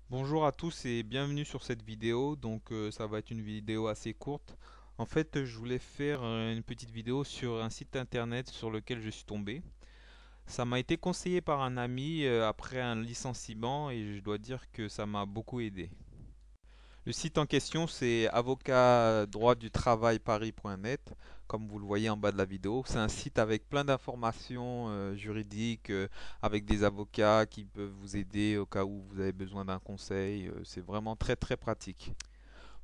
Bonjour à tous et bienvenue sur cette vidéo. Ça va être une vidéo assez courte. En fait, je voulais faire une petite vidéo sur un site internet sur lequel je suis tombé. Ça m'a été conseillé par un ami après un licenciement et je dois dire que ça m'a beaucoup aidé. Le site en question, c'est avocatdroitdutravailparis.net, comme vous le voyez en bas de la vidéo. C'est un site avec plein d'informations juridiques, avec des avocats qui peuvent vous aider au cas où vous avez besoin d'un conseil. C'est vraiment très très pratique.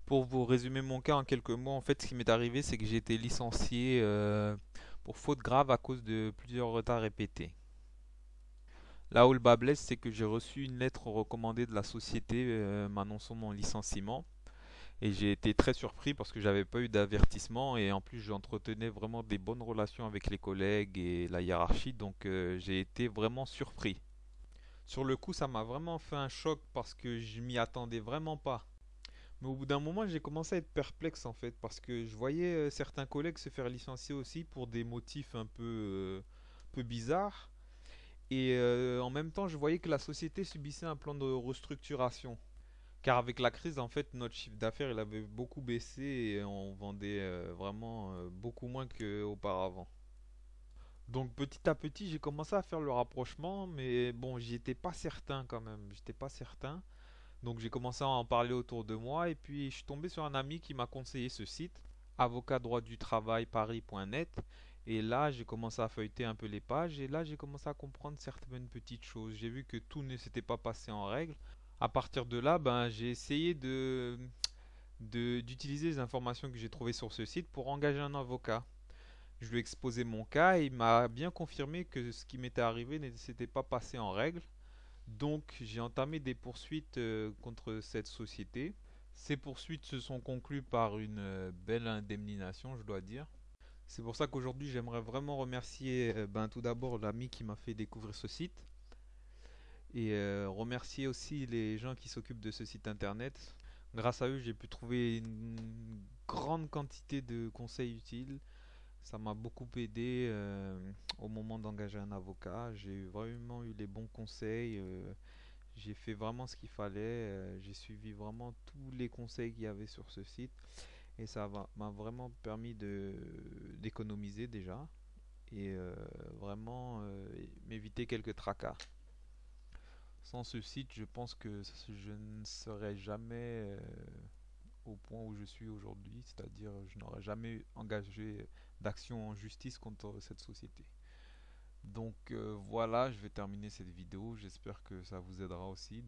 Pour vous résumer mon cas en quelques mots, en fait, ce qui m'est arrivé, c'est que j'ai été licencié pour faute grave à cause de plusieurs retards répétés. Là où le bas blesse, c'est que j'ai reçu une lettre recommandée de la société m'annonçant mon licenciement. Et j'ai été très surpris parce que j'avais pas eu d'avertissement et en plus j'entretenais vraiment des bonnes relations avec les collègues et la hiérarchie, j'ai été vraiment surpris. Sur le coup, ça m'a vraiment fait un choc parce que je m'y attendais vraiment pas. Mais au bout d'un moment, j'ai commencé à être perplexe en fait parce que je voyais certains collègues se faire licencier aussi pour des motifs peu bizarres. En même temps, je voyais que la société subissait un plan de restructuration. Car avec la crise, en fait, notre chiffre d'affaires, il avait beaucoup baissé et on vendait vraiment beaucoup moins qu'auparavant. Donc petit à petit, j'ai commencé à faire le rapprochement, mais bon, j'y étais pas certain quand même. J'étais pas certain. Donc j'ai commencé à en parler autour de moi et puis je suis tombé sur un ami qui m'a conseillé ce site, avocatdroitdutravailparis.net. Et là, j'ai commencé à feuilleter un peu les pages et là, j'ai commencé à comprendre certaines petites choses. J'ai vu que tout ne s'était pas passé en règle. À partir de là, j'ai essayé d'utiliser les informations que j'ai trouvées sur ce site pour engager un avocat. Je lui ai exposé mon cas et il m'a bien confirmé que ce qui m'était arrivé ne s'était pas passé en règle. Donc j'ai entamé des poursuites contre cette société. Ces poursuites se sont conclues par une belle indemnisation, je dois dire. C'est pour ça qu'aujourd'hui j'aimerais vraiment remercier tout d'abord l'ami qui m'a fait découvrir ce site et remercier aussi les gens qui s'occupent de ce site internet. Grâce à eux, j'ai pu trouver une grande quantité de conseils utiles. Ça m'a beaucoup aidé au moment d'engager un avocat. J'ai vraiment eu les bons conseils. J'ai fait vraiment ce qu'il fallait. J'ai suivi vraiment tous les conseils qu'il y avait sur ce site. Et m'a vraiment permis d'économiser déjà. Et vraiment m'éviter quelques tracas. Sans ce site, je pense que je ne serais jamais au point où je suis aujourd'hui, c'est-à-dire je n'aurais jamais engagé d'action en justice contre cette société. Voilà, je vais terminer cette vidéo. J'espère que ça vous aidera aussi.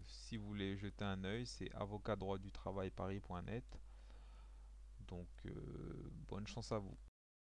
Si vous voulez jeter un œil, c'est avocatdroitdutravailparis.net. Bonne chance à vous.